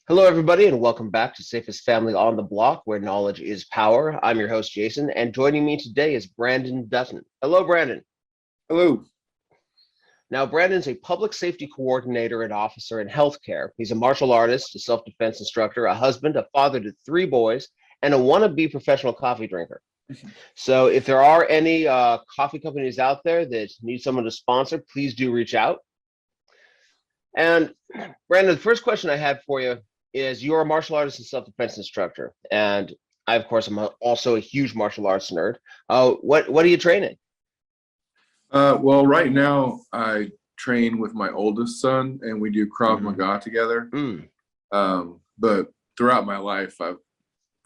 Hello, everybody, and welcome back to Safest Family on the Block, where knowledge is power. I'm your host, Jason, and joining me today is Brandon Dutton. Hello, Brandon. Hello. Now, Brandon's a public safety coordinator and officer in healthcare. He's a martial artist, a self-defense instructor, a husband, a father to three boys, and a wannabe professional coffee drinker. So if there are any coffee companies out there that need someone to sponsor, please do reach out. And Brandon, the first question I had for you is you're a martial artist and self-defense instructor. And I, of course, am also a huge martial arts nerd. What are you training? Well, right now I train with my oldest son, and we do Krav Maga together. But throughout my life, I've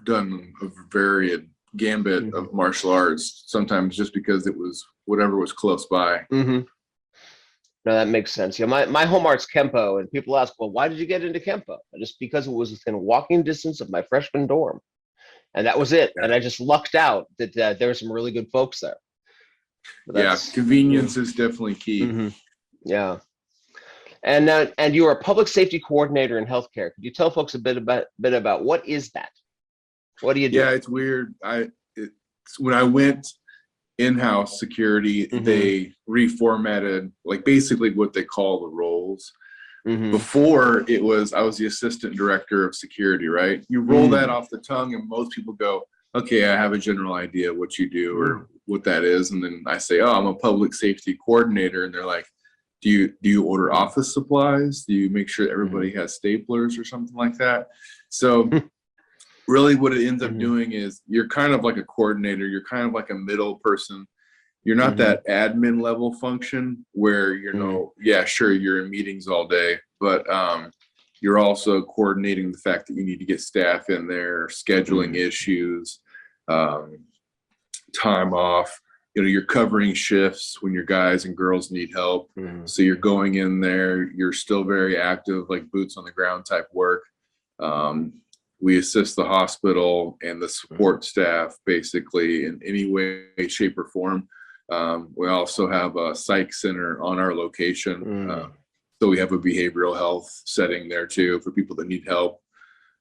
done a varied gambit of martial arts. Sometimes just because it was whatever was close by. No, that makes sense. Yeah, my home art's Kempo, and people ask, well, why did you get into Kempo? Just because it was within walking distance of my freshman dorm. And that was it. And I just lucked out that there were some really good folks there. Yeah, convenience is definitely key. Yeah. And you're a public safety coordinator in healthcare. Could you tell folks a bit about what is that? What do you do? Yeah, it's weird. When I went in-house security, they reformatted like basically what they call the roles. Before I was the assistant director of security, right? You roll that off the tongue and most people go, okay, I have a general idea what you do or what that is. And then I say, oh, I'm a public safety coordinator. And they're like, do you order office supplies? Do you make sure everybody has staplers or something like that? So really what it ends up doing is you're kind of like a coordinator. You're kind of like a middle person. You're not that admin level function where, yeah, sure, you're in meetings all day, but you're also coordinating the fact that you need to get staff in there, scheduling issues, time off. You're covering shifts when your guys and girls need help. So you're going in there, you're still very active, like boots on the ground type work. We assist the hospital and the support staff basically in any way, shape, or form. We also have a psych center on our location. So we have a behavioral health setting there too for people that need help.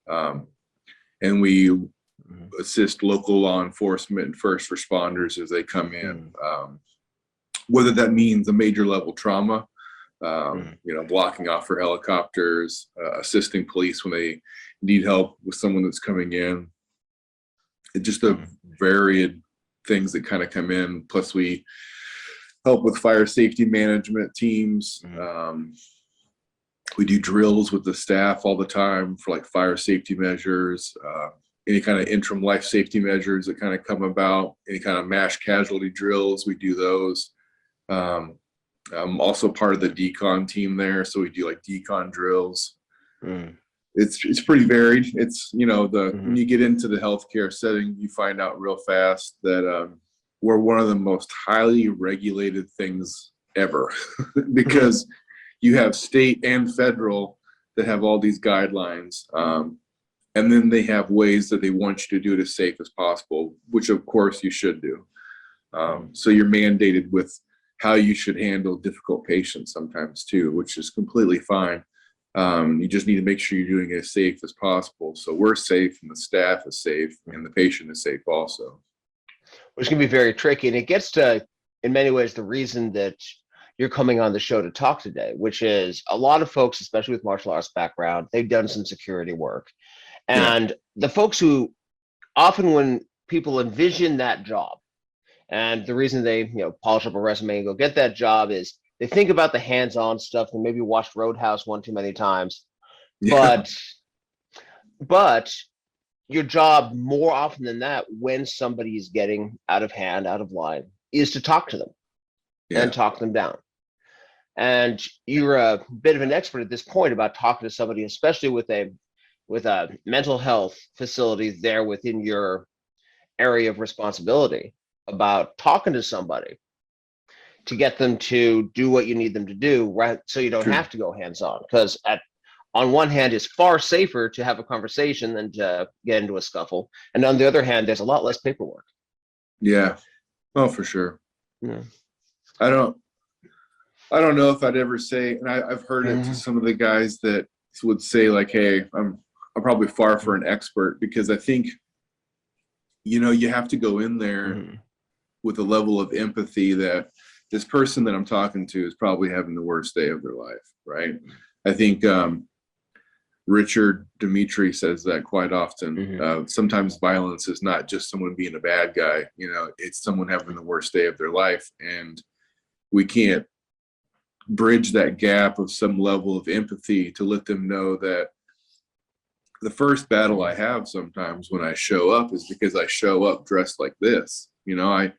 And we assist local law enforcement and first responders as they come in, whether that means a major level trauma, blocking off for helicopters, assisting police when they need help with someone that's coming in. It's just a varied things that kind of come in. Plus we help with fire safety management teams. We do drills with the staff all the time for like fire safety measures, any kind of interim life safety measures that kind of come about, any kind of mass casualty drills, we do those. I'm also part of the decon team there, so we do like decon drills. It's pretty varied. It's, when you get into the healthcare setting, you find out real fast that we're one of the most highly regulated things ever because you have state and federal that have all these guidelines. And then they have ways that they want you to do it as safe as possible, which of course you should do. So you're mandated with how you should handle difficult patients sometimes too, which is completely fine. You just need to make sure you're doing it as safe as possible. So we're safe and the staff is safe and the patient is safe also. Which can be very tricky. And it gets to, in many ways, the reason that you're coming on the show to talk today, which is a lot of folks, especially with martial arts background, they've done some security work. And the folks who often when people envision that job, and the reason they polish up a resume and go get that job is they think about the hands-on stuff and maybe watched Roadhouse one too many times. But your job more often than that, when somebody is getting out of hand, out of line, is to talk to them and talk them down. And you're a bit of an expert at this point about talking to somebody, especially with a mental health facility there within your area of responsibility, about talking to somebody to get them to do what you need them to do, right? So you don't have to go hands-on, because on one hand, it's far safer to have a conversation than to get into a scuffle. And on the other hand, there's a lot less paperwork. Yeah. Oh, for sure. Yeah. I don't know if I'd ever say, and I've heard it to some of the guys that would say like, hey, I'm probably far for an expert, because I think, you have to go in there with a level of empathy that this person that I'm talking to is probably having the worst day of their life, right? I think Richard Dimitri says that quite often. Sometimes violence is not just someone being a bad guy, it's someone having the worst day of their life. And we can't bridge that gap of some level of empathy to let them know that the first battle I have sometimes when I show up is because I show up dressed like this. I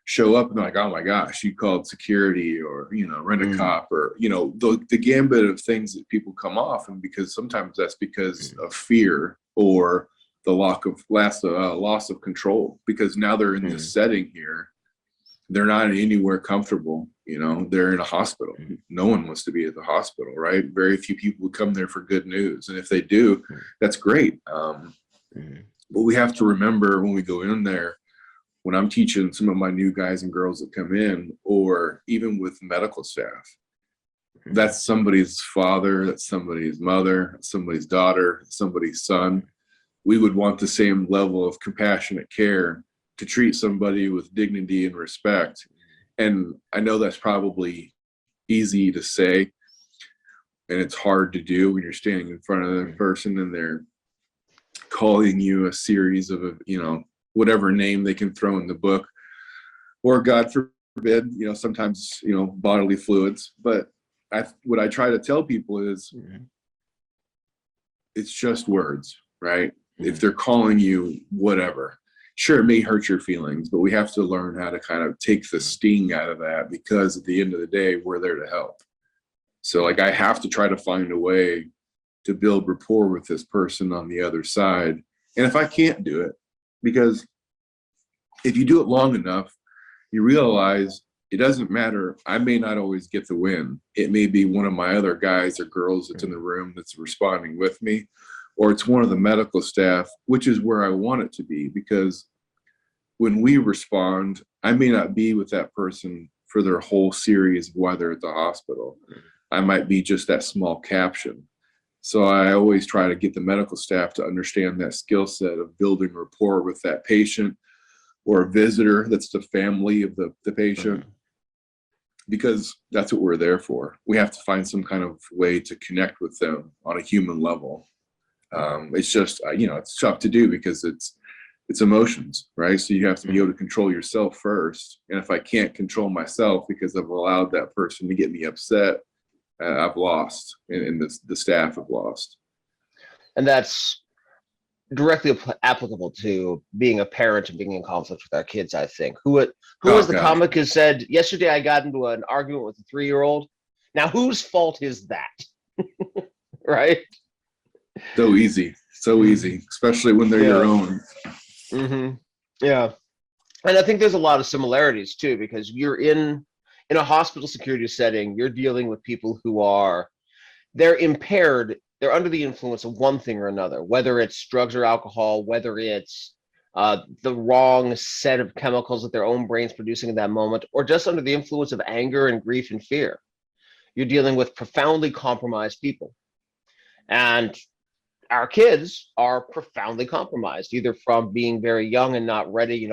show up and like, oh my gosh, you called security, or, rent a cop, or, the gambit of things that people come off. And because sometimes that's because of fear or the loss of control, because now they're in this setting here. They're not anywhere comfortable. They're in a hospital. No one wants to be at the hospital, right? Very few people come there for good news. And if they do, that's great. But we have to remember when we go in there, when I'm teaching some of my new guys and girls that come in, or even with medical staff, that's somebody's father, that's somebody's mother, somebody's daughter, somebody's son. We would want the same level of compassionate care to treat somebody with dignity and respect. And I know that's probably easy to say, and it's hard to do when you're standing in front of the person and they're calling you a series of, whatever name they can throw in the book, or God forbid, sometimes, bodily fluids. But what I try to tell people is it's just words, right? If they're calling you whatever, sure, it may hurt your feelings, but we have to learn how to kind of take the sting out of that, because at the end of the day, we're there to help. So like, I have to try to find a way to build rapport with this person on the other side. And if I can't do it, because if you do it long enough, you realize it doesn't matter. I may not always get the win. It may be one of my other guys or girls that's in the room that's responding with me, or it's one of the medical staff, which is where I want it to be, because when we respond, I may not be with that person for their whole series of why they're at the hospital. I might be just that small caption. So I always try to get the medical staff to understand that skill set of building rapport with that patient or a visitor that's the family of the patient, because that's what we're there for. We have to find some kind of way to connect with them on a human level. It's just, it's tough to do because it's emotions, right? So you have to be able to control yourself first. And if I can't control myself because I've allowed that person to get me upset, I've lost, and the staff have lost. And that's directly applicable to being a parent and being in conflict with our kids, I think. Who was the comic who said, yesterday I got into an argument with a 3-year-old. Now, whose fault is that? Right? So easy, especially when they're your own. Yeah. And I think there's a lot of similarities too, because you're in a hospital security setting, you're dealing with people who they're impaired, they're under the influence of one thing or another, whether it's drugs or alcohol, whether it's the wrong set of chemicals that their own brain's producing in that moment, or just under the influence of anger and grief and fear. You're dealing with profoundly compromised people. And our kids are profoundly compromised, either from being very young and not ready,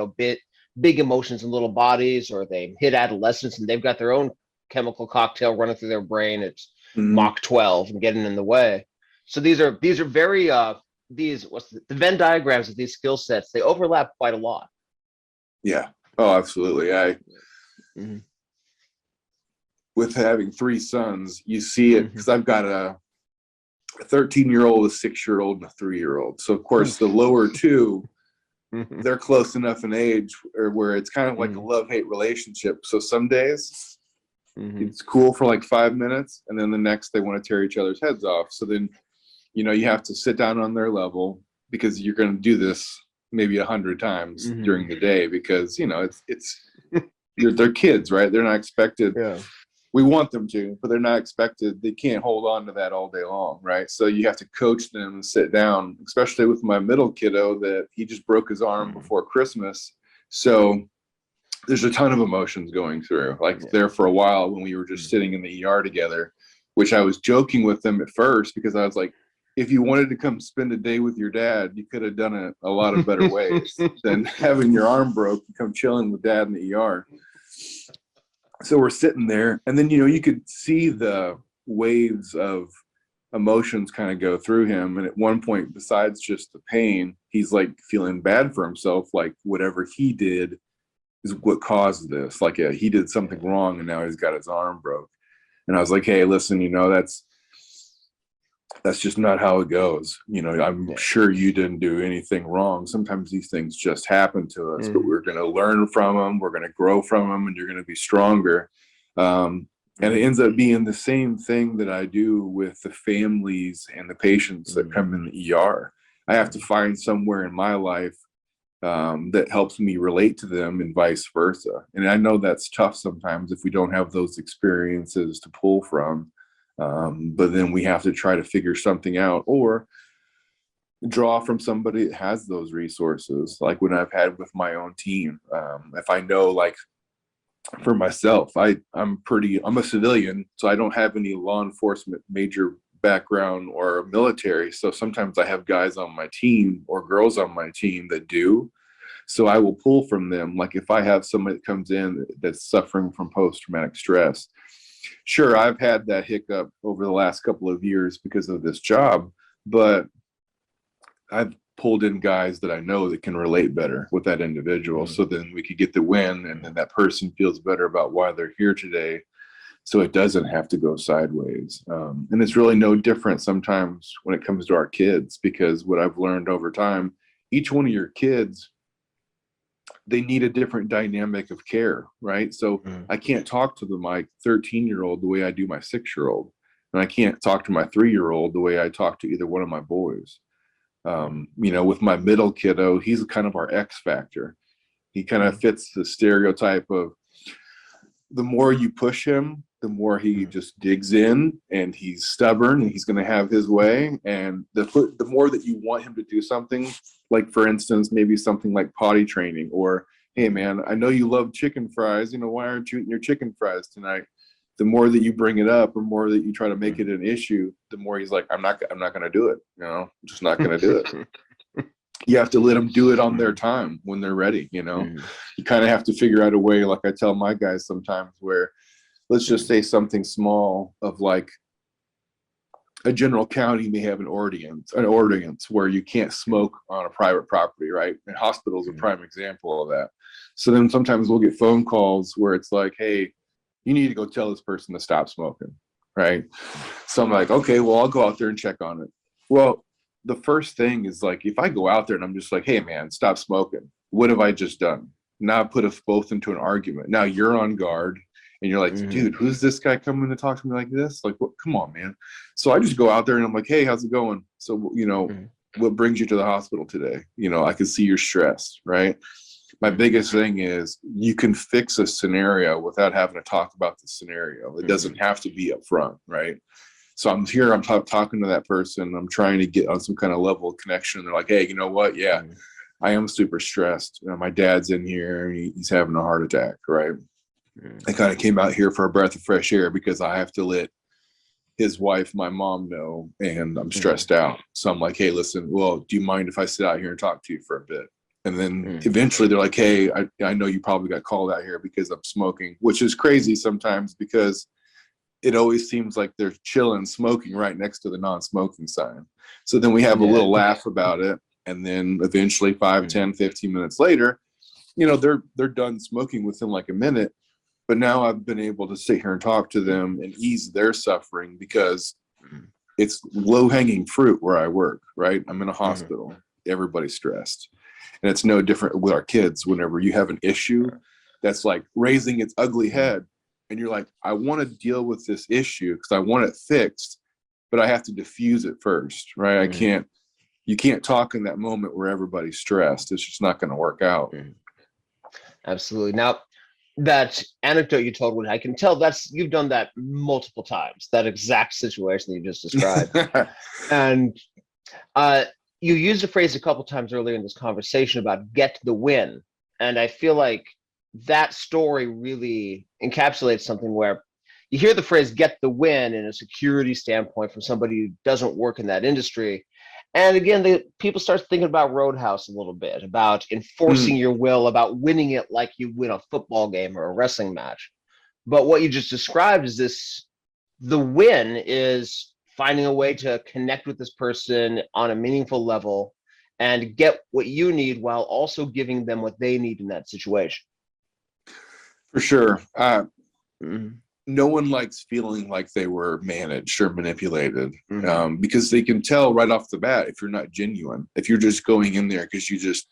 big emotions in little bodies, or they hit adolescence and they've got their own chemical cocktail running through their brain. It's Mach 12 and getting in the way. So these are very the Venn diagrams of these skill sets, they overlap quite a lot. Yeah. Oh, absolutely. With having 3 sons, you see it, because I've got a 13-year-old, a 6-year-old, and a 3-year-old. So of course the lower 2, they're close enough in age where it's kind of like a love-hate relationship. So some days it's cool for like 5 minutes, and then the next they want to tear each other's heads off. So then, you have to sit down on their level, because you're going to do this maybe 100 times during the day, because they're kids, right? They're not expected. Yeah. We want them to, but they're not expected. They can't hold on to that all day long, right? So you have to coach them and sit down, especially with my middle kiddo that he just broke his arm before Christmas. So there's a ton of emotions going through. Like there for a while when we were just sitting in the ER together, which I was joking with them at first, because I was like, if you wanted to come spend a day with your dad, you could have done it a lot of better ways than having your arm broke and come chilling with dad in the ER. So we're sitting there, and then, you could see the waves of emotions kind of go through him. And at one point, besides just the pain, he's like feeling bad for himself, like whatever he did is what caused this. Like, yeah, he did something wrong and now he's got his arm broke. And I was like, hey, listen, that's just not how it goes. I'm sure you didn't do anything wrong. Sometimes these things just happen to us, but we're going to learn from them. We're going to grow from them, and you're going to be stronger. And it ends up being the same thing that I do with the families and the patients that come in the ER. I have to find somewhere in my life that helps me relate to them, and vice versa. And I know that's tough sometimes if we don't have those experiences to pull from. But then we have to try to figure something out, or draw from somebody that has those resources, like when I've had with my own team. If I know, like for myself, I'm a civilian, so I don't have any law enforcement major background or military. So sometimes I have guys on my team or girls on my team that do. So I will pull from them. Like if I have somebody that comes in that's suffering from post-traumatic stress, sure, I've had that hiccup over the last couple of years because of this job, but I've pulled in guys that I know that can relate better with that individual. So then we could get the win, and then that person feels better about why they're here today. So it doesn't have to go sideways. And it's really no different sometimes when it comes to our kids, because what I've learned over time, each one of your kids, they need a different dynamic of care, right? So I can't talk to my 13-year-old the way I do my 6-year-old. And I can't talk to my 3-year-old the way I talk to either one of my boys. With my middle kiddo, he's kind of our X factor. He kind of fits the stereotype of the more you push him, the more he just digs in, and he's stubborn, and he's going to have his way. And the more that you want him to do something, like for instance, maybe something like potty training, or, hey man, I know you love chicken fries, why aren't you eating your chicken fries tonight? The more that you bring it up, or more that you try to make it an issue, the more he's like, I'm not going to do it. I'm just not going to do it. You have to let them do it on their time when they're ready. You kind of have to figure out a way, like I tell my guys sometimes, where let's just say something small of like a general county may have an ordinance where you can't smoke on a private property, right? And hospitals are a prime example of that. So then sometimes we'll get phone calls where it's like, hey, you need to go tell this person to stop smoking, right? So I'm like, okay, well, I'll go out there and check on it. Well, the first thing is like, if I go out there and I'm just like, hey man, stop smoking, what have I just done? Now I put us both into an argument. Now you're on guard. And you're like, dude, who's this guy coming to talk to me like this? Like, what? Come on, man. So I just go out there and I'm like, hey, how's it going? So, what brings you to the hospital today? I can see you're stressed, right? My biggest thing is you can fix a scenario without having to talk about the scenario. It doesn't have to be up front, right? So I'm here, I'm talking to that person. I'm trying to get on some kind of level of connection. They're like, hey, you know what? Yeah, I am super stressed. My dad's in here. He's having a heart attack, right? I kind of came out here for a breath of fresh air because I have to let his wife, my mom, know, and I'm stressed out. So I'm like, hey, listen, well, do you mind if I sit out here and talk to you for a bit? And then eventually they're like, hey, I know you probably got called out here because I'm smoking, which is crazy sometimes because it always seems like they're chilling, smoking right next to the non-smoking sign. So then we have a little laugh about it. And then eventually 5, 10, 15 minutes later, they're done smoking within like a minute. But now I've been able to sit here and talk to them and ease their suffering because it's low-hanging fruit where I work, right? I'm in a hospital. Everybody's stressed. And it's no different with our kids. Whenever you have an issue that's like raising its ugly head, and you're like, I want to deal with this issue because I want it fixed, but I have to diffuse it first, right? You can't talk in that moment where everybody's stressed. It's just not going to work out. Absolutely. Now, that anecdote you told, I can tell you've done that multiple times, that exact situation that you just described. And you used a phrase a couple times earlier in this conversation about get the win. And I feel like that story really encapsulates something where you hear the phrase "get the win" in a security standpoint from somebody who doesn't work in that industry. And again, people start thinking about Roadhouse a little bit, about enforcing your will, about winning it like you win a football game or a wrestling match. But what you just described is the win is finding a way to connect with this person on a meaningful level and get what you need while also giving them what they need in that situation. For sure. No one likes feeling like they were managed or manipulated, because they can tell right off the bat if you're not genuine, if you're just going in there because you just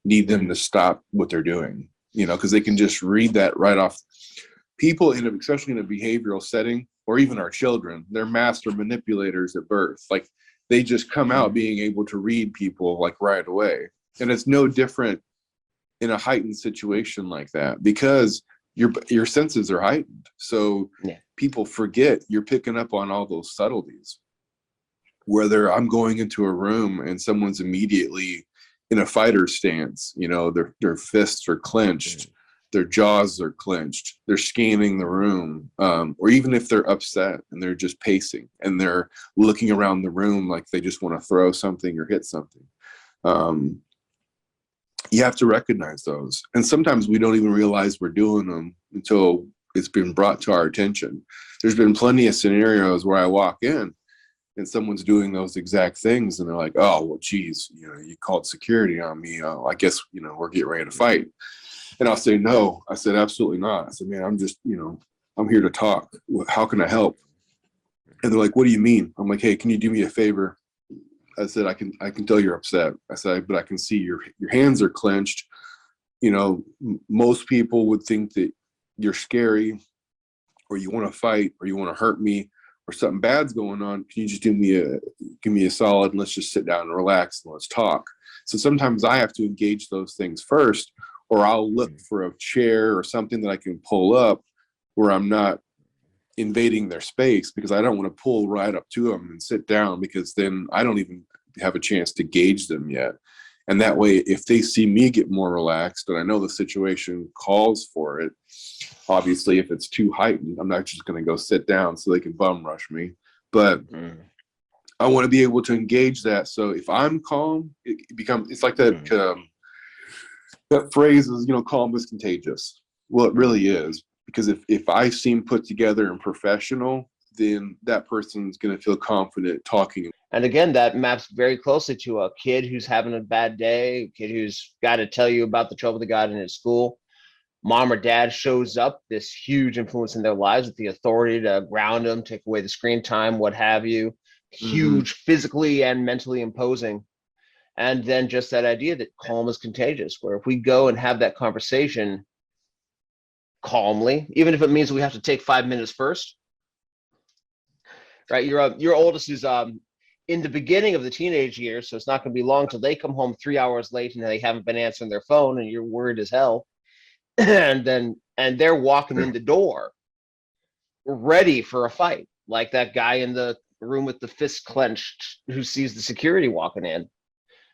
need them to stop what they're doing, because they can just read that right off. People, especially in a behavioral setting, or even our children, they're master manipulators at birth. Like, they just come out being able to read people like right away. And it's no different in a heightened situation like that, because your senses are heightened. So people forget you're picking up on all those subtleties. Whether I'm going into a room and someone's immediately in a fighter stance, their fists are clenched, their jaws are clenched, they're scanning the room, or even if they're upset and they're just pacing and they're looking around the room like they just want to throw something or hit something. You have to recognize those. And sometimes we don't even realize we're doing them until it's been brought to our attention. There's been plenty of scenarios where I walk in and someone's doing those exact things and they're like, oh, well, geez, you called security on me. I guess, we're getting ready to fight. And I'll say, no. I said, absolutely not. I said, man, I'm just, I'm here to talk. How can I help? And they're like, what do you mean? I'm like, hey, can you do me a favor? I said, I can tell you're upset. I said, but I can see your hands are clenched. Most people would think that you're scary, or you want to fight, or you want to hurt me, or something bad's going on. Can you just give me a solid, and let's just sit down and relax and let's talk. So sometimes I have to engage those things first, or I'll look for a chair or something that I can pull up where I'm not invading their space, because I don't want to pull right up to them and sit down, because then I don't even have a chance to gauge them yet. And that way, if they see me get more relaxed and I know the situation calls for it, obviously if it's too heightened, I'm not just going to go sit down so they can bum rush me. But I want to be able to engage that. So if I'm calm, it's like that that phrase is, calm is contagious. Well, it really is. Because if I seem put together and professional, then that person's going to feel confident talking. And again, that maps very closely to a kid who's having a bad day, a kid who's got to tell you about the trouble they got in his school. Mom or dad shows up, this huge influence in their lives with the authority to ground them, take away the screen time, what have you. Huge, physically and mentally imposing. And then just that idea that calm is contagious, where if we go and have that conversation calmly, even if it means we have to take 5 minutes first, right? Your oldest is in the beginning of the teenage years, so it's not going to be long till they come home 3 hours late and they haven't been answering their phone, and you're worried as hell. and they're walking in the door ready for a fight, like that guy in the room with the fists clenched who sees the security walking in.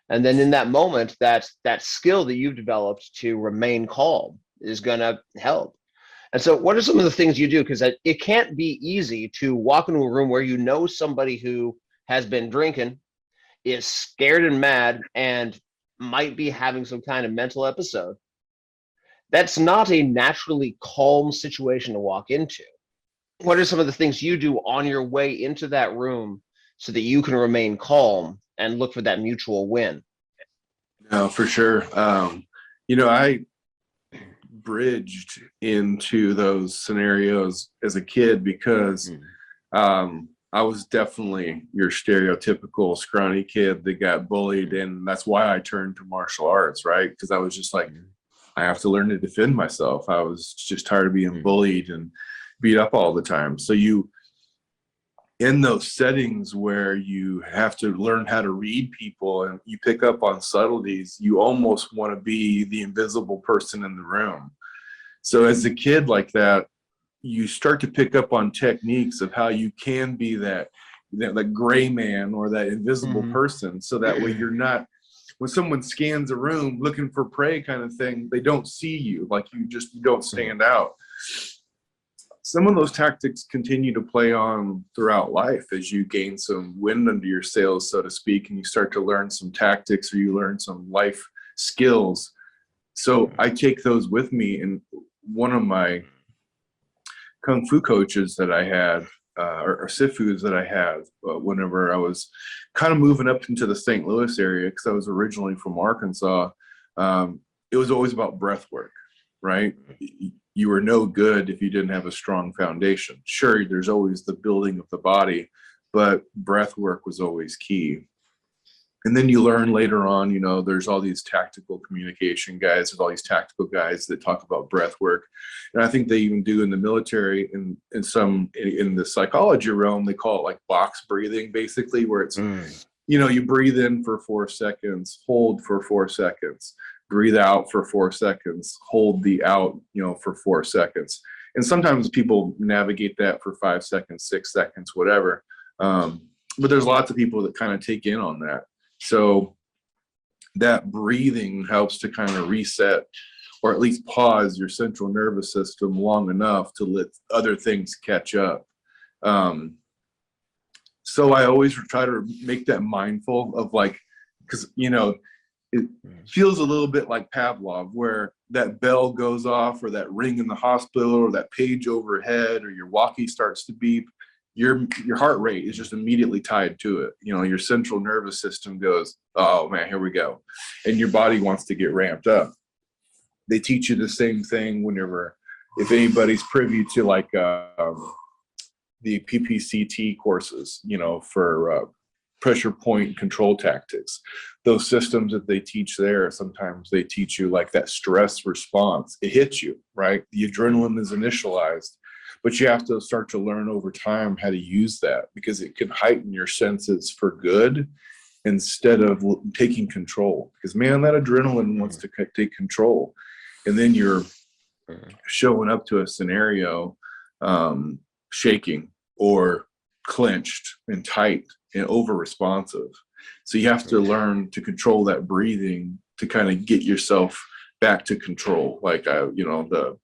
And then in that moment, that skill that you've developed to remain calm is going to help. And so what are some of the things you do? Because it can't be easy to walk into a room where somebody who has been drinking, is scared and mad, and might be having some kind of mental episode. That's not a naturally calm situation to walk into. What are some of the things you do on your way into that room so that you can remain calm and look for that mutual win? No, for sure. I bridged into those scenarios as a kid because I was definitely your stereotypical scrawny kid that got bullied, and that's why I turned to martial arts, right? Because I was just like, I have to learn to defend myself. I was just tired of being bullied and beat up all the time. So in those settings where you have to learn how to read people and you pick up on subtleties, you almost want to be the invisible person in the room. So as a kid like that, you start to pick up on techniques of how you can be that gray man or that invisible person. So that way you're not, when someone scans a room looking for prey kind of thing, they don't see you, like you don't stand out. some of those tactics continue to play on throughout life as you gain some wind under your sails, so to speak, and you start to learn some tactics or you learn some life skills. So I take those with me. And one of my kung fu coaches that I had, or sifus that I had, whenever I was kind of moving up into the St. Louis area, because I was originally from Arkansas, it was always about breath work, right? You were no good if you didn't have a strong foundation. Sure, there's always the building of the body, but breath work was always key. And then you learn later on, you know, there's all these tactical communication guys, there's all these tactical guys that talk about breath work. And I think they even do in the military, in the psychology realm, they call it like box breathing, basically, where it's, you know, you breathe in for 4 seconds, hold for 4 seconds, breathe out for 4 seconds, hold the out, you know, for 4 seconds. And sometimes people navigate that for 5 seconds, 6 seconds, whatever. But there's lots of people that kind of take in on that. So that breathing helps to kind of reset, or at least pause your central nervous system long enough to let other things catch up. So I always try to make that mindful of, like, because, you know, it feels a little bit like Pavlov, where that bell goes off, or that ring in the hospital, or that page overhead, or your walkie starts to beep. Your heart rate is just immediately tied to it. You know, your central nervous system goes, oh man, here we go. And your body wants to get ramped up. They teach you the same thing whenever, if anybody's privy to like the PPCT courses, you know, for pressure point control tactics. Those systems that they teach there, sometimes they teach you like that stress response. It hits you, right? The adrenaline is initialized. But you have to start to learn over time how to use that, because it can heighten your senses for good instead of taking control. Because, man, that adrenaline wants to take control. And then you're showing up to a scenario shaking or clenched and tight and over responsive. So you have to learn to control that breathing to kind of get yourself back to control. Like, you know,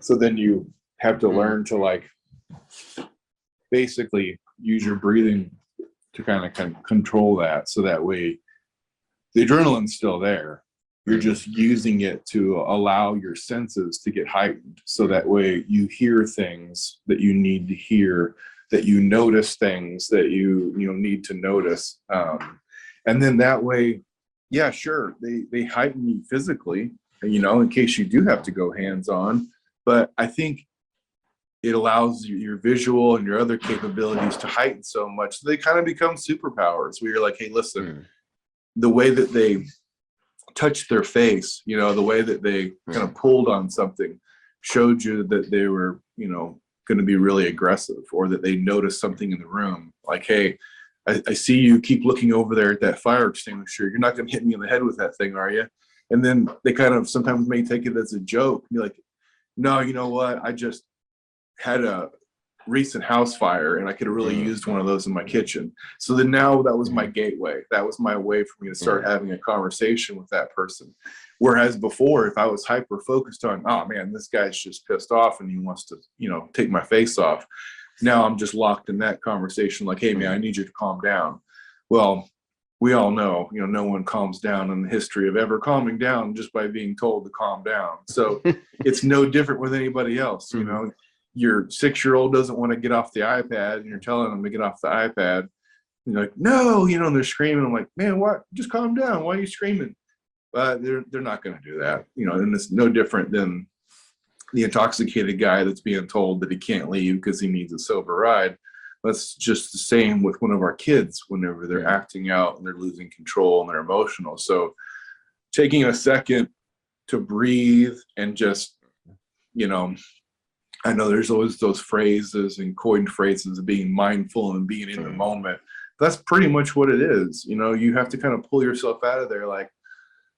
So then you have to learn to, like, basically use your breathing to kind of control that. So that way the adrenaline's still there. You're just using it to allow your senses to get heightened. So that way you hear things that you need to hear, that you notice things that you need to notice. And then that way, yeah, sure, they heighten you physically, you know, in case you do have to go hands-on. But I think it allows your visual and your other capabilities to heighten so much that they kind of become superpowers, where you're like, hey, listen, the way that they touched their face, you know, the way that they kind of pulled on something showed you that they were, you know, going to be really aggressive, or that they noticed something in the room. Like, hey, I see you keep looking over there at that fire extinguisher. You're not going to hit me in the head with that thing, are you? And then they kind of sometimes may take it as a joke. Be like, no, you know what? I just had a recent house fire and I could have really used one of those in my kitchen. So then now that was my gateway. That was my way for me to start having a conversation with that person. Whereas before, if I was hyper focused on, oh man, this guy's just pissed off and he wants to, you know, take my face off. Now I'm just locked in that conversation. Like, hey man, I need you to calm down. Well, we all know, you know, no one calms down in the history of ever calming down just by being told to calm down. So it's no different with anybody else. You know, your 6-year-old doesn't want to get off the iPad and you're telling them to get off the iPad. You're like, no, you know, and they're screaming. I'm like, man, what? Just calm down. Why are you screaming? But they're not going to do that, you know, and it's no different than the intoxicated guy that's being told that he can't leave because he needs a sober ride. That's just the same with one of our kids whenever they're acting out and they're losing control and they're emotional. So taking a second to breathe and just, you know, I know there's always those phrases and coined phrases of being mindful and being in the moment. That's pretty much what it is. You know, you have to kind of pull yourself out of there. Like,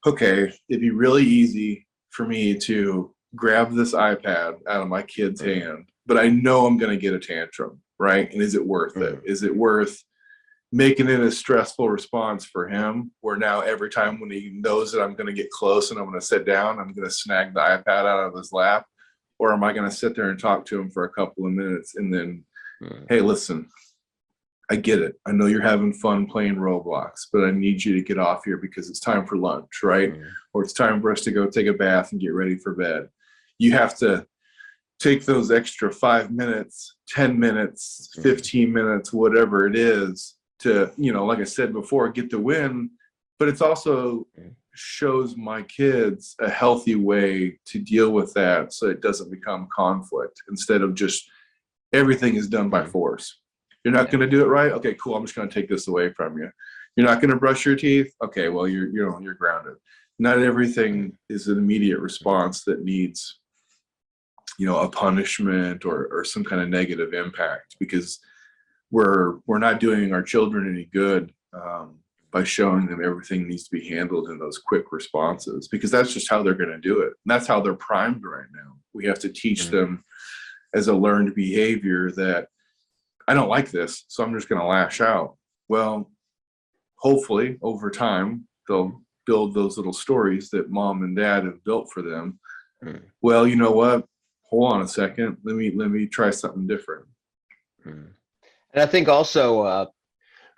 okay, it'd be really easy for me to grab this iPad out of my kid's hand, but I know I'm going to get a tantrum. Right. And is it worth it? Is it worth making it a stressful response for him, where now every time when he knows that I'm going to get close and I'm going to sit down, I'm going to snag the iPad out of his lap? Or am I going to sit there and talk to him for a couple of minutes and then, hey, listen, I get it. I know you're having fun playing Roblox, but I need you to get off here because it's time for lunch, right? Or it's time for us to go take a bath and get ready for bed. You have to take those extra 5 minutes, 10 minutes, 15 minutes, whatever it is to, like I said before, get the win. But it's also shows my kids a healthy way to deal with that so it doesn't become conflict, instead of just everything is done by force. You're not going to do it right? Okay, cool. I'm just going to take this away from you. You're not going to brush your teeth? Okay, well, you're grounded. Not everything is an immediate response that needs, a punishment or some kind of negative impact, because we're not doing our children any good by showing them everything needs to be handled in those quick responses, because that's just how they're going to do it. And that's how they're primed right now. We have to teach them as a learned behavior that I don't like this, so I'm just going to lash out. Well, hopefully over time, they'll build those little stories that mom and dad have built for them. Well, you know what? Hold on a second. Let me try something different. And I think also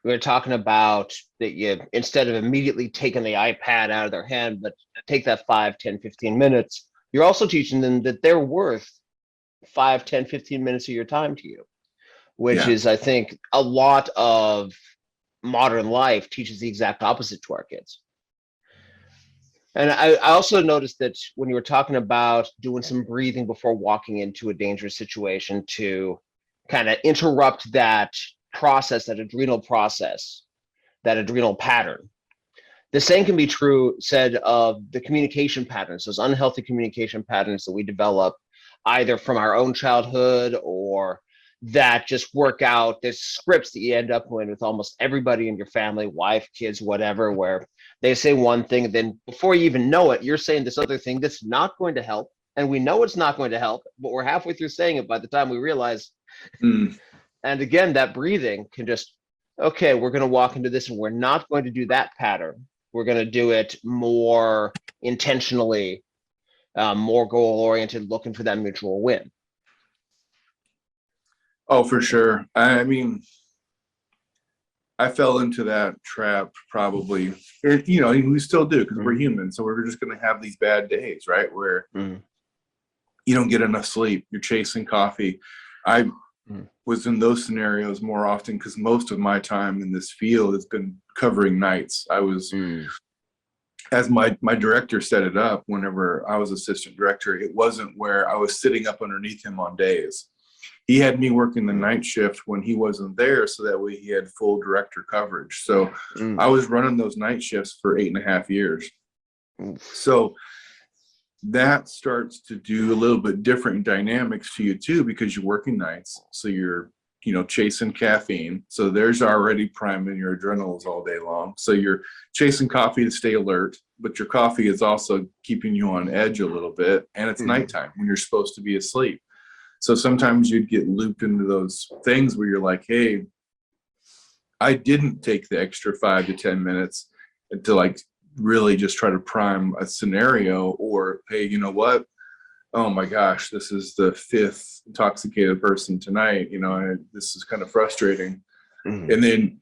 we were talking about that you, instead of immediately taking the iPad out of their hand, but take that 5, 10, 15 minutes, you're also teaching them that they're worth 5, 10, 15 minutes of your time to you, which is, I think, a lot of modern life teaches the exact opposite to our kids. And I also noticed that when you were talking about doing some breathing before walking into a dangerous situation to kind of interrupt that process, that adrenal pattern, the same can be said of the communication patterns, those unhealthy communication patterns that we develop either from our own childhood or that just work out. There's scripts that you end up with almost everybody in your family, wife, kids, whatever, where they say one thing, and then before you even know it, you're saying this other thing that's not going to help. And we know it's not going to help, but we're halfway through saying it by the time we realize. And again, that breathing can just, okay, we're going to walk into this and we're not going to do that pattern. We're going to do it more intentionally, more goal-oriented, looking for that mutual win. Oh, for sure. I mean, I fell into that trap probably, and we still do, because we're human. So we're just going to have these bad days, right? Where you don't get enough sleep, you're chasing coffee. I was in those scenarios more often because most of my time in this field has been covering nights. I was, as my director set it up whenever I was assistant director, it wasn't where I was sitting up underneath him on days. He had me working the night shift when he wasn't there, so that way he had full director coverage. So I was running those night shifts for 8.5 years. So that starts to do a little bit different dynamics to you too, because you're working nights. So you're, chasing caffeine. So there's already priming your adrenals all day long. So you're chasing coffee to stay alert, but your coffee is also keeping you on edge a little bit. And it's nighttime when you're supposed to be asleep. So sometimes you'd get looped into those things where you're like, hey, I didn't take the extra 5 to 10 minutes to really just try to prime a scenario, or, hey, you know what? Oh my gosh, this is the 5th intoxicated person tonight. This is kind of frustrating. And then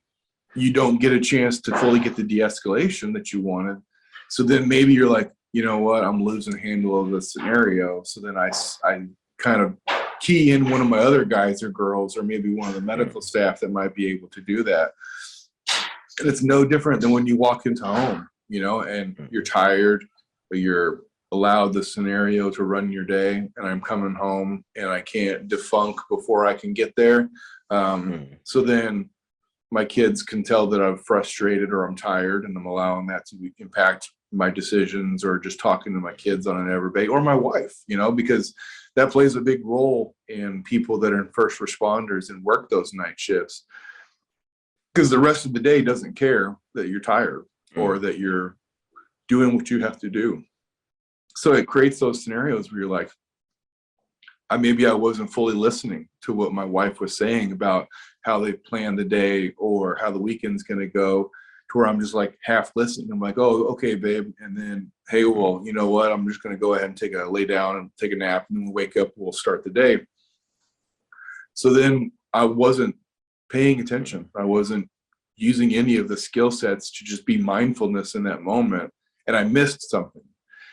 you don't get a chance to fully get the de-escalation that you wanted. So then maybe you're like, you know what? I'm losing handle of the scenario. So then I kind of key in one of my other guys or girls, or maybe one of the medical staff that might be able to do that. And it's no different than when you walk into home, and you're tired, but you're allowed the scenario to run your day, and I'm coming home and I can't defunk before I can get there. So then my kids can tell that I'm frustrated or I'm tired, and I'm allowing that to impact my decisions, or just talking to my kids on an everyday, or my wife, because that plays a big role in people that are in first responders and work those night shifts, because the rest of the day doesn't care that you're tired or that you're doing what you have to do. So it creates those scenarios where you're like, maybe I wasn't fully listening to what my wife was saying about how they plan the day or how the weekend's going to go, to where I'm just like half listening. I'm like, oh, okay, babe. And then, hey, well, you know what? I'm just going to go ahead and lay down and take a nap. And then we'll wake up, we'll start the day. So then I wasn't paying attention. I wasn't using any of the skill sets to just be mindfulness in that moment. And I missed something.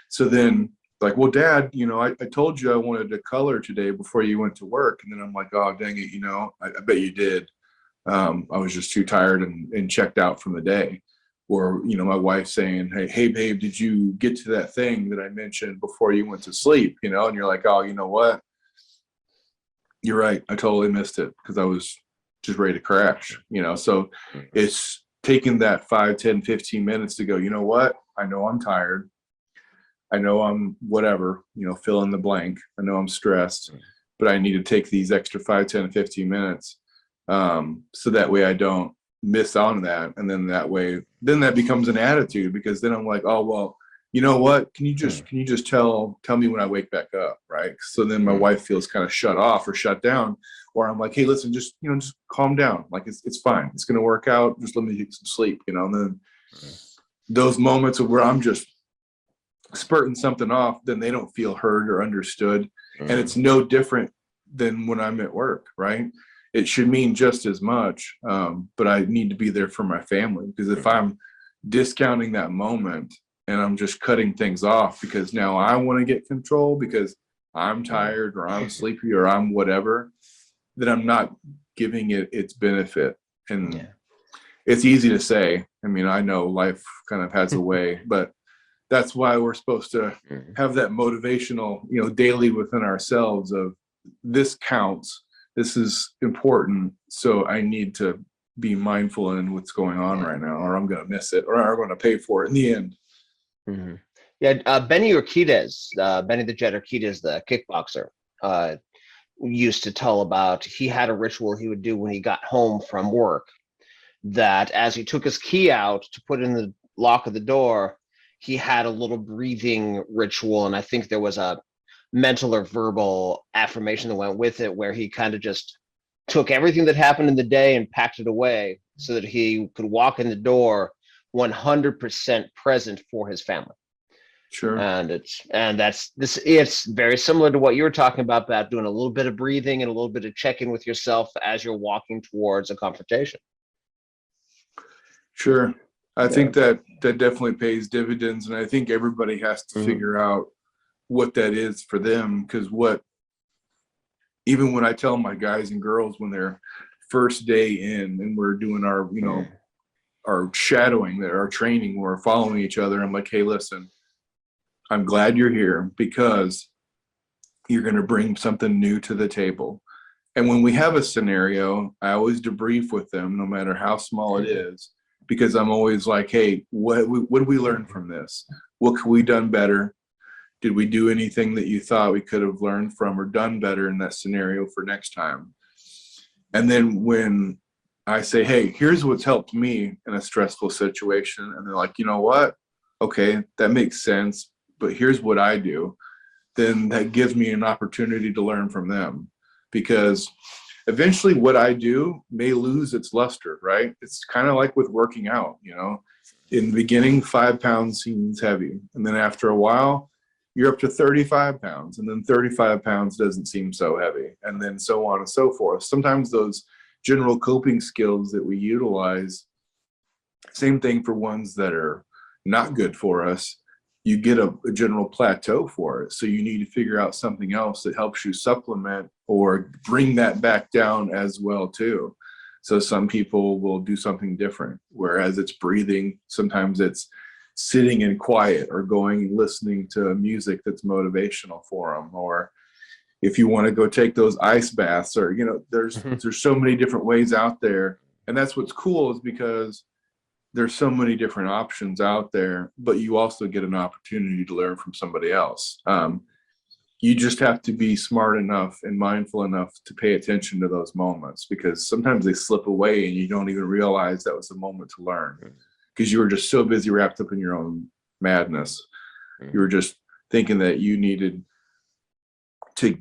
So then, like, well, Dad, I told you I wanted to color today before you went to work. And then I'm like, oh, dang it, I bet you did. I was just too tired and checked out from the day. Or, my wife saying, hey, babe, did you get to that thing that I mentioned before you went to sleep? And you're like, oh, you know what? You're right. I totally missed it because I was just ready to crash, So it's taking that 5, 10, 15 minutes to go, you know what? I know I'm tired. I know I'm whatever, fill in the blank. I know I'm stressed, but I need to take these extra 5, 10, 15 minutes. So that way I don't miss on that. And then that becomes an attitude, because then I'm like, oh, well, you know what? Can you just tell me when I wake back up? Right. So then my wife feels kind of shut off or shut down, or I'm like, hey, listen, just calm down. Like, it's fine. It's going to work out. Just let me get some sleep, and then those moments of where I'm just spurting something off, then they don't feel heard or understood. And it's no different than when I'm at work, right? It should mean just as much, but I need to be there for my family, because if I'm discounting that moment and I'm just cutting things off because now I want to get control because I'm tired or I'm sleepy or I'm whatever, then I'm not giving it its benefit. And it's easy to say. I mean, I know life kind of has a way, but that's why we're supposed to have that motivational, daily within ourselves of, this counts. This is important. So I need to be mindful in what's going on right now, or I'm going to miss it, or I'm going to pay for it in the end. Yeah. Benny Urquidez, Benny the Jet Urquidez, the kickboxer, used to tell about, he had a ritual he would do when he got home from work, that as he took his key out to put in the lock of the door, he had a little breathing ritual. And I think there was a mental or verbal affirmation that went with it, where he kind of just took everything that happened in the day and packed it away so that he could walk in the door 100% present for his family. Sure. It's very similar to what you were talking about doing a little bit of breathing and a little bit of check-in with yourself as you're walking towards a confrontation. Sure. I think that definitely pays dividends. And I think everybody has to figure out what that is for them. Because even when I tell my guys and girls when they're first day in and we're doing our, our shadowing, our training, we're following each other, I'm like, hey, listen, I'm glad you're here because you're going to bring something new to the table. And when we have a scenario, I always debrief with them, no matter how small it is, because I'm always like, hey, what did we learn from this? What could we done better? Did we do anything that you thought we could have learned from or done better in that scenario for next time? And then when I say, hey, here's what's helped me in a stressful situation, and they're like, you know what? Okay, that makes sense, but here's what I do. Then that gives me an opportunity to learn from them, because eventually what I do may lose its luster, right? It's kind of like with working out, in the beginning, 5 pounds seems heavy. And then after a while, you're up to 35 pounds, and then 35 pounds doesn't seem so heavy, and then so on and so forth. Sometimes those general coping skills that we utilize, same thing for ones that are not good for us, you get a general plateau for it. So you need to figure out something else that helps you supplement or bring that back down as well too. So some people will do something different, whereas it's breathing. Sometimes it's sitting in quiet or going and listening to music that's motivational for them. Or if you want to go take those ice baths, or, there's so many different ways out there. And that's what's cool, is because there's so many different options out there, but you also get an opportunity to learn from somebody else. You just have to be smart enough and mindful enough to pay attention to those moments, because sometimes they slip away and you don't even realize that was a moment to learn, because you were just so busy wrapped up in your own madness. You were just thinking that you needed to,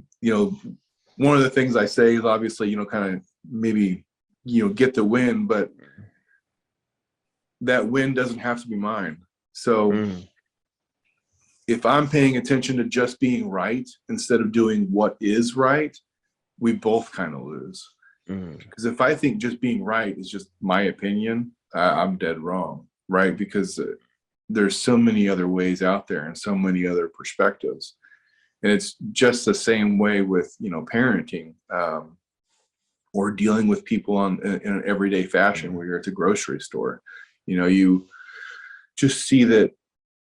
one of the things I say is obviously, kind of maybe get the win, but that win doesn't have to be mine. So if I'm paying attention to just being right instead of doing what is right, we both kind of lose. Because if I think just being right is just my opinion, I'm dead wrong, right? Because there's so many other ways out there and so many other perspectives. And it's just the same way with, parenting or dealing with people in an everyday fashion where you're at the grocery store. You just see that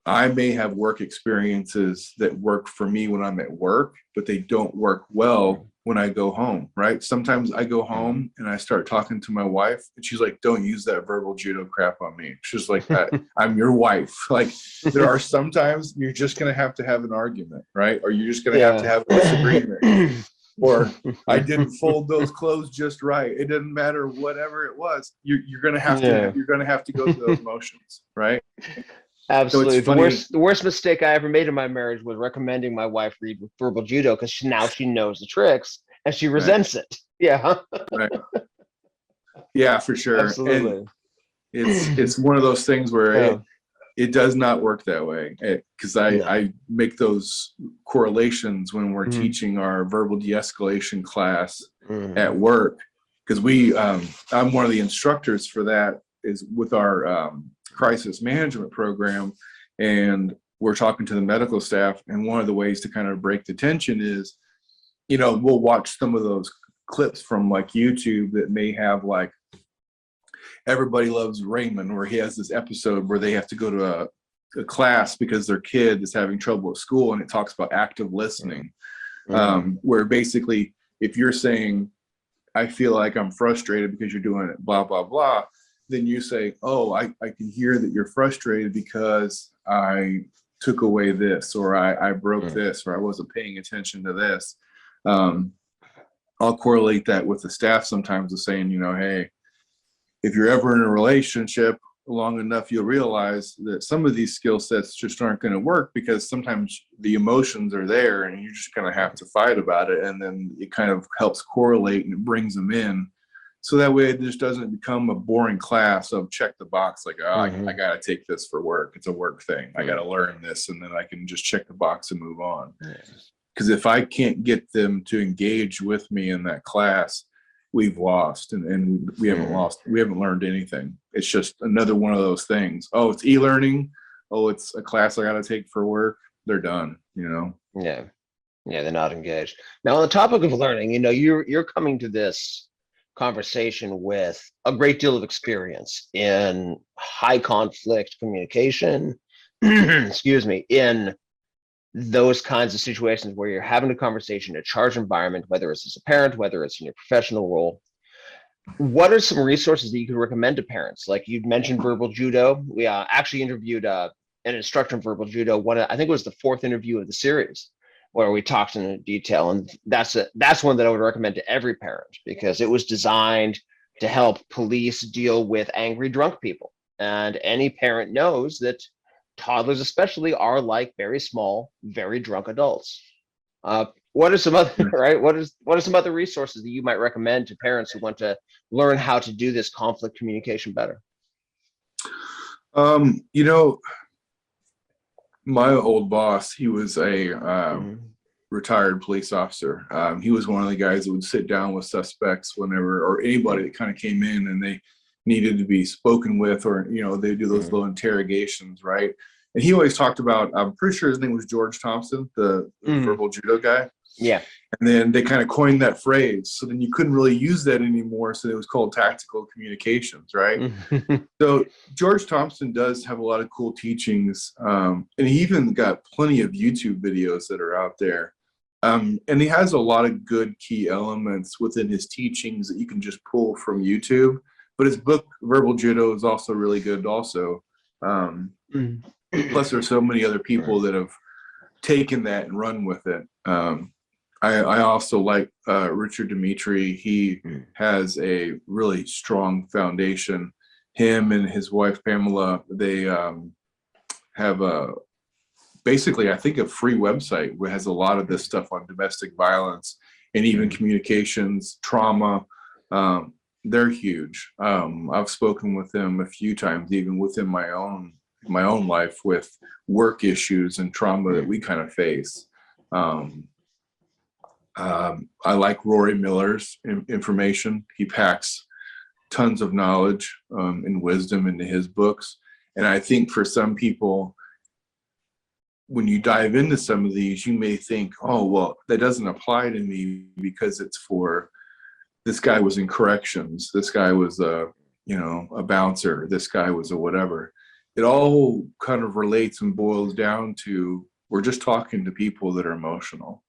I may have work experiences that work for me when I'm at work, but they don't work well when I go home, right? Sometimes I go home and I start talking to my wife and she's like, don't use that verbal judo crap on me. She's like, I'm your wife. Like, there are sometimes you're just going to have an argument, right? Or you're just going to have a disagreement. Or I didn't fold those clothes just right. It didn't matter, whatever it was. You're going to have to go through those motions, right? Absolutely. So the worst mistake I ever made in my marriage was recommending my wife read verbal judo because now she knows the tricks and she resents it. Yeah. Right. Yeah, for sure. Absolutely. And it's one of those things where it does not work that way, because I make those correlations when we're teaching our verbal de-escalation class at work, because I'm one of the instructors for that, is with our crisis management program, and we're talking to the medical staff, and one of the ways to kind of break the tension is, we'll watch some of those clips from like YouTube that may have like Everybody Loves Raymond, where he has this episode where they have to go to a class because their kid is having trouble at school, and it talks about active listening, where basically if you're saying, I feel like I'm frustrated because you're doing it, blah, blah, blah, then you say, oh, I can hear that you're frustrated because I took away this, or I broke this, or I wasn't paying attention to this. I'll correlate that with the staff sometimes of saying, hey, if you're ever in a relationship long enough, you'll realize that some of these skill sets just aren't going to work, because sometimes the emotions are there and you're just going to have to fight about it. And then it kind of helps correlate and it brings them in. So that way it just doesn't become a boring class of check the box, like, I got to take this for work. It's a work thing. I got to learn this, and then I can just check the box and move on. Because if I can't get them to engage with me in that class, we've lost, and we haven't lost. We haven't learned anything. It's just another one of those things. Oh, it's e-learning. Oh, it's a class I got to take for work. They're done, Yeah, they're not engaged. Now, on the topic of learning, you're coming to this conversation with a great deal of experience in high conflict communication, in those kinds of situations where you're having a conversation in a charged environment, whether it's as a parent, whether it's in your professional role. What are some resources that you could recommend to parents? Like you mentioned verbal judo. We actually interviewed an instructor in verbal judo. I think it was the 4th interview of the series, where we talked in detail. And that's one that I would recommend to every parent, because it was designed to help police deal with angry drunk people. And any parent knows that toddlers especially are like very small, very drunk adults. What are some other What are some other resources that you might recommend to parents who want to learn how to do this conflict communication better? My old boss, he was a retired police officer. He was one of the guys that would sit down with suspects or anybody that kind of came in and they needed to be spoken with, or they do those little interrogations, right? And he always talked about, I'm pretty sure his name was George Thompson, the verbal judo guy. Yeah. And then they kind of coined that phrase, so then you couldn't really use that anymore, so it was called tactical communications, right? So George Thompson does have a lot of cool teachings, and he even got plenty of YouTube videos that are out there. And he has a lot of good key elements within his teachings that you can just pull from YouTube. But his book, Verbal Judo, is also really good also. Plus, there's so many other people that have taken that and run with it. I also like Richard Dimitri. He has a really strong foundation. Him and his wife, Pamela, they have basically, I think, a free website that has a lot of this stuff on domestic violence and even communications, trauma. They're huge. I've spoken with them a few times, even within my own life, with work issues and trauma that we kind of face. I like Rory Miller's information. He packs tons of knowledge and wisdom into his books. And I think for some people, when you dive into some of these, you may think, oh, well, that doesn't apply to me because it's for, this guy was in corrections, this guy was a bouncer, this guy was a whatever. It all kind of relates and boils down to, we're just talking to people that are emotional.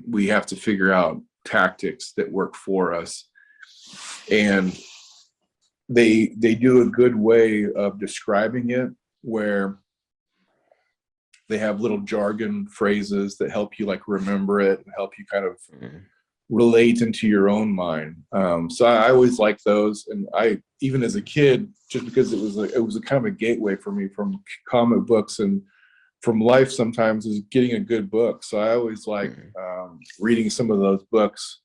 We have to figure out tactics that work for us. And they do a good way of describing it, where they have little jargon phrases that help you like remember it and help you kind of relate into your own mind. So I always like those. And I, even as a kid, just because it was a kind of a gateway for me from comic books and from life, sometimes, is getting a good book. So I always like reading some of those books,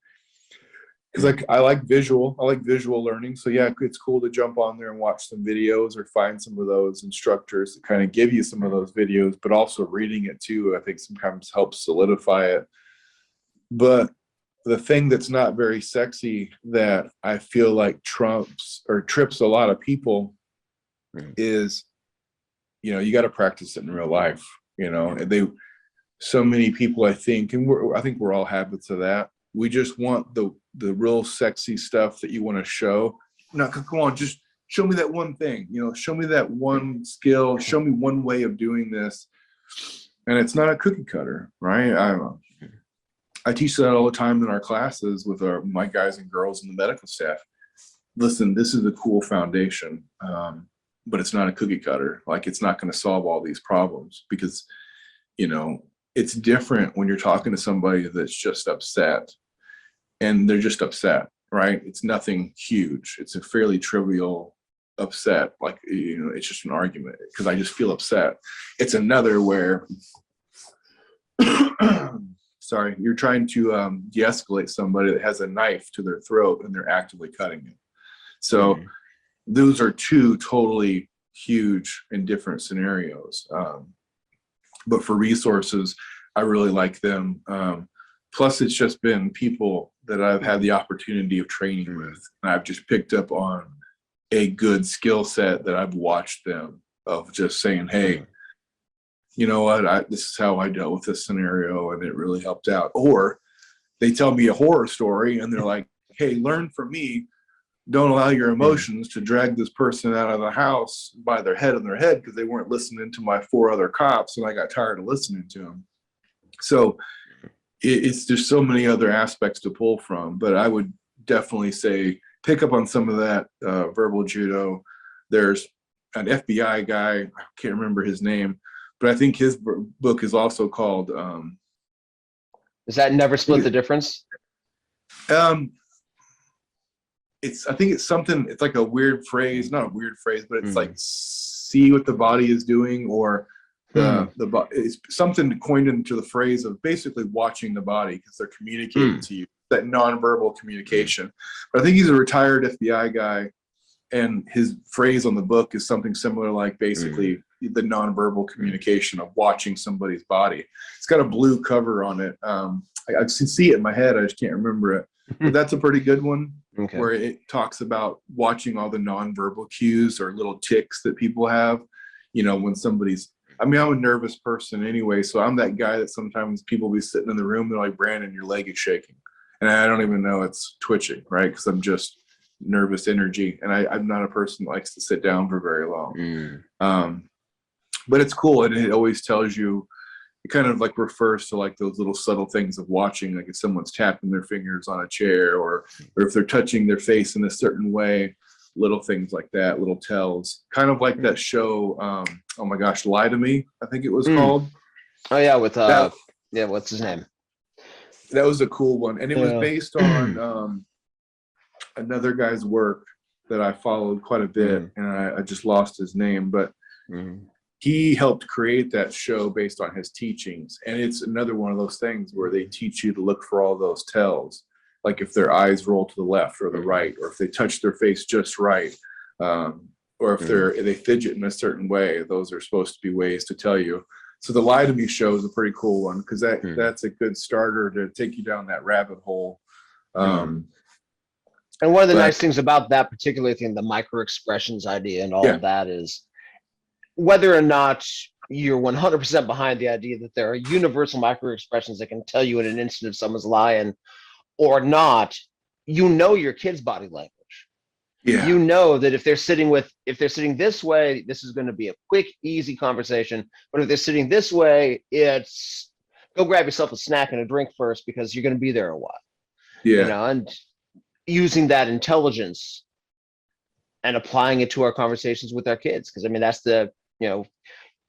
because I like visual learning. So yeah, it's cool to jump on there and watch some videos or find some of those instructors that kind of give you some of those videos, but also reading it too, I think sometimes helps solidify it. But the thing that's not very sexy that I feel like trips a lot of people is, you got to practice it in real life, and so many people, I think, and I think we're all habits of that. We just want the real sexy stuff that you want to show. No, come on, just show me that one thing, show me that one skill, show me one way of doing this. And it's not a cookie cutter, right? I teach that all the time in our classes with my guys and girls and the medical staff. Listen, this is a cool foundation, but it's not a cookie cutter. Like, it's not going to solve all these problems, because, it's different when you're talking to somebody that's just upset, and they're just upset, right? It's nothing huge. It's a fairly trivial upset. Like, it's just an argument because I just feel upset. It's another where, sorry, you're trying to de-escalate somebody that has a knife to their throat and they're actively cutting it. So those are two totally huge and different scenarios. But for resources, I really like them. Plus, it's just been people that I've had the opportunity of training with, and I've just picked up on a good skill set that I've watched them, of just saying, hey, you know what, this is how I dealt with this scenario, and it really helped out. Or they tell me a horror story and they're like, hey, learn from me. Don't allow your emotions to drag this person out of the house by their head because they weren't listening to my 4 other cops, and I got tired of listening to them. So it's just so many other aspects to pull from. But I would definitely say pick up on some of that verbal judo. There's an FBI guy, I can't remember his name, but I think his book is also called Is that Never Split the Difference? I think it's something, it's like a weird phrase, not a weird phrase, but it's like see what the body is doing, or it's something coined into the phrase of basically watching the body, because they're communicating to you, that nonverbal communication. But I think he's a retired FBI guy, and his phrase on the book is something similar, like basically the nonverbal communication of watching somebody's body. It's got a blue cover on it. I can see it in my head, I just can't remember it. But that's a pretty good one, where it talks about watching all the nonverbal cues or little tics that people have, when somebody's, I'm a nervous person anyway, so I'm that guy that sometimes people be sitting in the room, they're like, Brandon, your leg is shaking. And I don't even know it's twitching, right? Because I'm just nervous energy. And I'm not a person that likes to sit down for very long. But it's cool. And it always tells you, it kind of like refers to like those little subtle things of watching, like if someone's tapping their fingers on a chair, or if they're touching their face in a certain way, little things like that, little tells. Kind of like that show, oh my gosh, Lie to Me, I think it was called. Oh yeah, with what's his name? That was a cool one. And it was based on another guy's work that I followed quite a bit, and I just lost his name, but he helped create that show based on his teachings. And it's another one of those things where they teach you to look for all those tells. like if their eyes roll to the left or the right, or if they touch their face just right, or if they fidget in a certain way. Those are supposed to be ways to tell you. So the Lie to Me show is a pretty cool one, because that's a good starter to take you down that rabbit hole. And one of the nice things about that particular thing, the micro expressions idea and all of that, is whether or not you're 100% behind the idea that there are universal micro expressions that can tell you in an instant if someone's lying or not, your kid's body language. Yeah. You know that if they're sitting this way, this is going to be a quick, easy conversation. But if they're sitting this way, it's go grab yourself a snack and a drink first, because you're going to be there a while. Yeah. And using that intelligence and applying it to our conversations with our kids. Because that's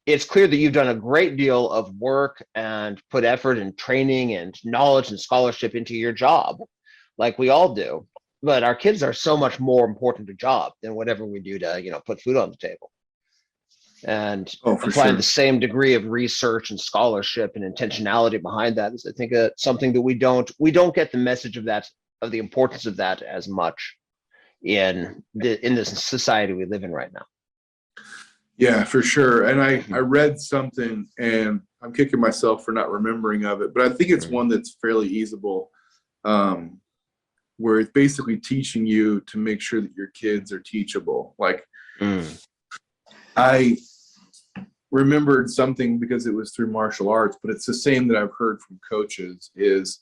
it's clear that you've done a great deal of work and put effort and training and knowledge and scholarship into your job, like we all do. But our kids are so much more important to job than whatever we do to, put food on the table. And applying the same degree of research and scholarship and intentionality behind that is, I think, something that we don't get the message of the importance of that as much in this society we live in right now. Yeah, for sure. And I read something, and I'm kicking myself for not remembering of it, but I think it's one that's fairly easable, where it's basically teaching you to make sure that your kids are teachable. Like, I remembered something because it was through martial arts, but it's the same that I've heard from coaches, is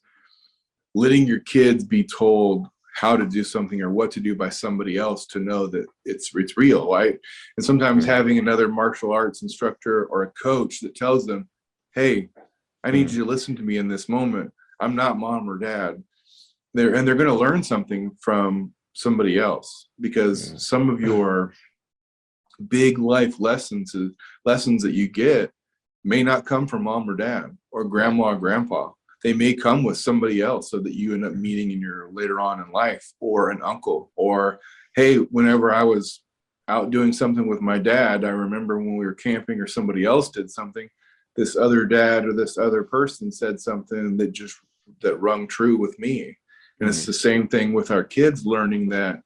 letting your kids be told how to do something or what to do by somebody else to know that it's real, right? And sometimes having another martial arts instructor or a coach that tells them, hey, I need you to listen to me in this moment. I'm not mom or dad. They're going to learn something from somebody else, because some of your big life lessons that you get may not come from mom or dad or grandma or grandpa. They may come with somebody else, so that you end up meeting in your later on in life, or an uncle, or, hey, whenever I was out doing something with my dad, I remember when we were camping or somebody else did something, this other dad or this other person said something that rung true with me. And it's the same thing with our kids, learning that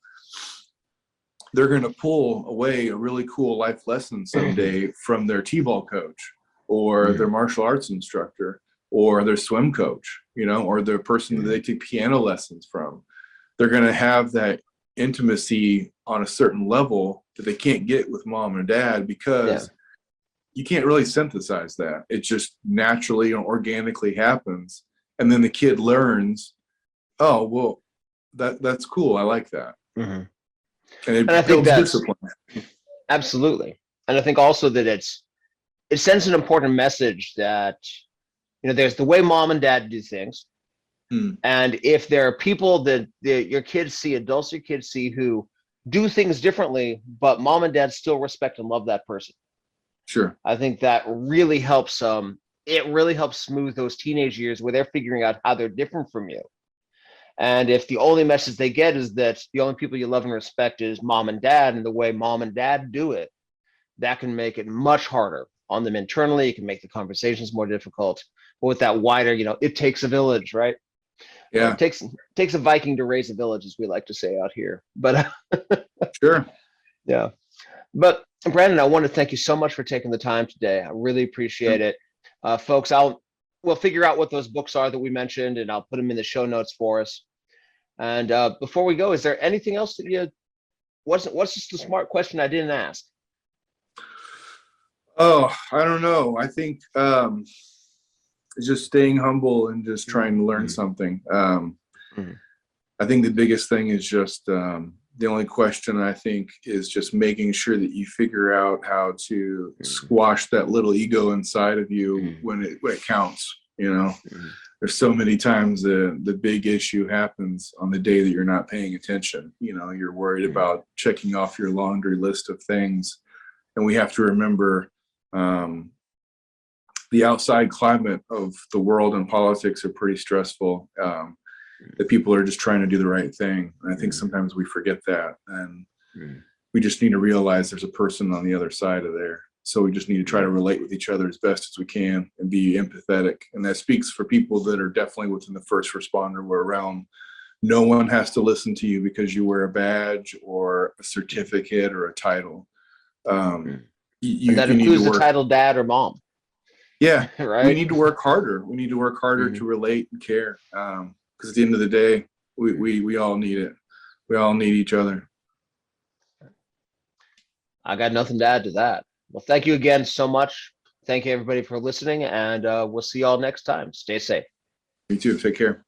they're going to pull away a really cool life lesson someday from their t-ball coach, or their martial arts instructor, or their swim coach, or the person that they take piano lessons from. They're going to have that intimacy on a certain level that they can't get with mom and dad, because you can't really synthesize that. It just naturally and organically happens. And then the kid learns, oh, well, that's cool. I like that. And I think that's discipline. Absolutely. And I think also that it sends an important message that, there's the way mom and dad do things. And if there are people that your kids see, adults your kids see, who do things differently, but mom and dad still respect and love that person. Sure. I think that really helps. It really helps smooth those teenage years where they're figuring out how they're different from you. And if the only message they get is that the only people you love and respect is mom and dad, and the way mom and dad do it, that can make it much harder on them internally. It can make the conversations more difficult. But with that wider, it takes a village, right? Yeah. It takes a Viking to raise a village, as we like to say out here. But sure. Yeah. But Brandon, I want to thank you so much for taking the time today. I really appreciate it. Folks, we'll figure out what those books are that we mentioned, and I'll put them in the show notes for us. And before we go, is there anything else that what's just the smart question I didn't ask? Oh, I don't know. I think just staying humble and just trying to learn something. I think the biggest thing is just the only question, I think, is just making sure that you figure out how to squash that little ego inside of you when it counts. There's so many times the big issue happens on the day that you're not paying attention. You're worried about checking off your laundry list of things. And we have to remember the outside climate of the world and politics are pretty stressful. That people are just trying to do the right thing. And I think sometimes we forget that. And we just need to realize there's a person on the other side of there. So we just need to try to relate with each other as best as we can and be empathetic. And that speaks for people that are definitely within the first responder realm, No one has to listen to you because you wear a badge or a certificate or a title. And that You need includes to the work. title dad or mom. Yeah, Right. we need to work harder. We need to work harder to relate and care. Because at the end of the day, we all need it. We all need each other. I got nothing to add to that. Well, thank you again so much. Thank you everybody for listening, and we'll see y'all next time. Stay safe. You too. Take care.